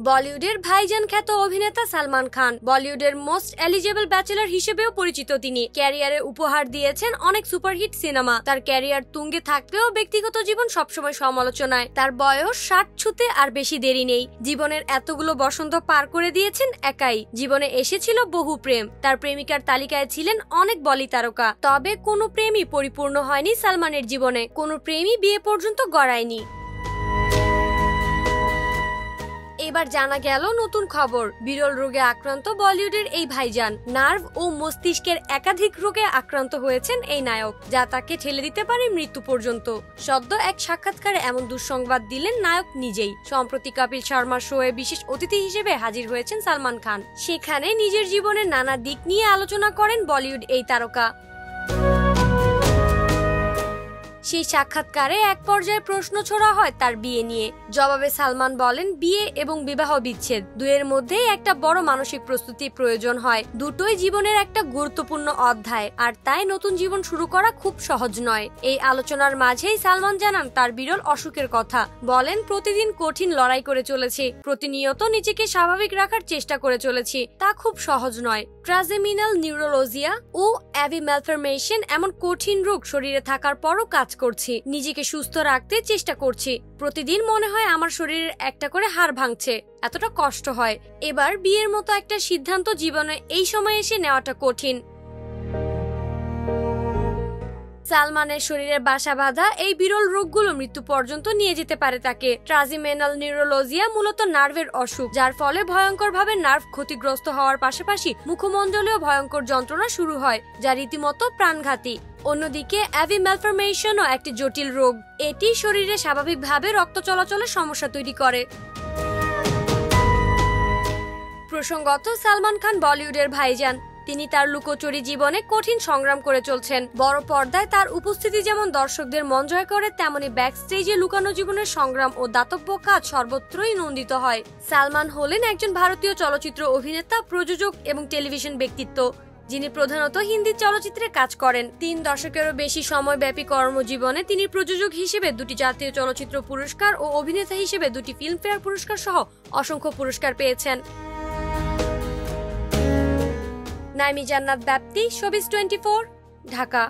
বলিউডের ভাইজান খ্যাত অভিনেতা সালমান খান বলিউডের মোস্ট এলিজেবল ব্যাচেলর হিসেবেও পরিচিত। তিনি ক্যারিয়ারে উপহার দিয়েছেন অনেক সুপারহিট সিনেমা। তার ক্যারিয়ার তুঙ্গে থাকলেও ব্যক্তিগত জীবন সবসময় সমালোচনায়। তার বয়স 60 ছুঁতে আর বেশি দেরি নেই। জীবনের এতগুলো বসন্ত পার করে দিয়েছেন একাই। জীবনে এসেছিল বহু প্রেম। তার প্রেমিকার তালিকায় ছিলেন অনেক বলি তারকা। তবে কোনো প্রেমই পরিপূর্ণ হয়নি সালমানের জীবনে। কোনো প্রেমই বিয়ে পর্যন্ত গড়ায়নি। এবার জানা গেল নতুন খবর। বিরল রোগে আক্রান্ত বলিউডের এই ভাইজান। নার্ভ ও মস্তিষ্কের একাধিক রোগে আক্রান্ত হয়েছেন এই নায়ক, যা তাকে ঠেলে দিতে পারে মৃত্যু পর্যন্ত। সদ্য এক সাক্ষাৎকারে এমন দুঃসংবাদ দিলেন নায়ক নিজেই। সম্প্রতি কপিল শর্মার শোয়ে বিশেষ অতিথি হিসেবে হাজির হয়েছেন সালমান খান। সেখানে নিজের জীবনের নানা দিক নিয়ে আলোচনা করেন বলিউড এই তারকা। সেই সাক্ষাৎকারে এক পর্যায়ে প্রশ্ন ছোড়া হয় তার বিয়ে নিয়ে। জবাবে সালমান বলেন, বিয়ে এবং বিবাহ বিচ্ছেদ দুয়ের মধ্যেই একটা বড় মানসিক প্রস্তুতি প্রয়োজন হয়। দুটোই জীবনের একটা গুরুত্বপূর্ণ অধ্যায়, আর তাই নতুন জীবন শুরু করা খুব সহজ নয়। এই আলোচনার মাঝেই সালমান জানান তার বিরল অসুখের কথা। বলেন, প্রতিদিন কঠিন লড়াই করে চলেছি, প্রতিনিয়ত নিজেকে স্বাভাবিক রাখার চেষ্টা করে চলেছি। তা খুব সহজ নয়। ট্রাজেমিনাল নিউরোলজিয়া ও অ্যাভি ম্যালফরমেশন এমন কঠিন রোগ শরীরে থাকার পরও কাজ করছি। নিজেকে সুস্থ রাখতে চেষ্টা করছি। প্রতিদিন মনে হয় আমার শরীরের একটা করে হাড় ভাঙছে। এতটা কষ্ট হয়। এবার বিয়ের মতো একটা সিদ্ধান্ত জীবনে এই সময় এসে নেওয়াটা কঠিন। সালমানের শরীরে বাসা বাঁধা এই বিরল রোগগুলো মৃত্যু পর্যন্ত নিয়ে যেতে পারে তাকে। ট্রাজিমেনাল নিউরোলজিয়া মূলত নার্ভের অসুখ, যার ফলে ভয়ঙ্করভাবে নার্ভ ক্ষতিগ্রস্ত হওয়ার পাশাপাশি মুখমণ্ডলেও ভয়ঙ্কর যন্ত্রণা শুরু হয়, যা রীতিমতো প্রাণঘাতী। অন্যদিকে অ্যাভি ম্যালফরমেশনও একটি জটিল রোগ। এটি শরীরে স্বাভাবিকভাবে রক্ত চলাচলের সমস্যা তৈরি করে। প্রসঙ্গত, সালমান খান বলিউডের ভাইজান। তিনি তার লুকোচুরি জীবনে কঠিন সংগ্রাম করে চলছেন। বড় পর্দায় তার উপস্থিতি যেমন দর্শকদের মন জয় করে, তেমনি ব্যাক স্টেজে লুকানো জীবনের সংগ্রাম ও দাতব্য কাজ সর্বত্রই নন্দিত হয়। সালমান হলেন একজন ভারতীয় চলচ্চিত্র অভিনেতা, প্রযোজক এবং টেলিভিশন ব্যক্তিত্ব, যিনি প্রধানত হিন্দি চলচ্চিত্রে কাজ করেন। 3 দশকেরও বেশি সময়ব্যাপী কর্মজীবনে তিনি প্রযোজক হিসেবে 2টি জাতীয় চলচ্চিত্র পুরস্কার ও অভিনেতা হিসেবে 2টি ফিল্মফেয়ার পুরস্কার সহ অসংখ্য পুরস্কার পেয়েছেন। নাইমি জান্নাত ব্যাপ্তি, শোবিজ 24, ঢাকা।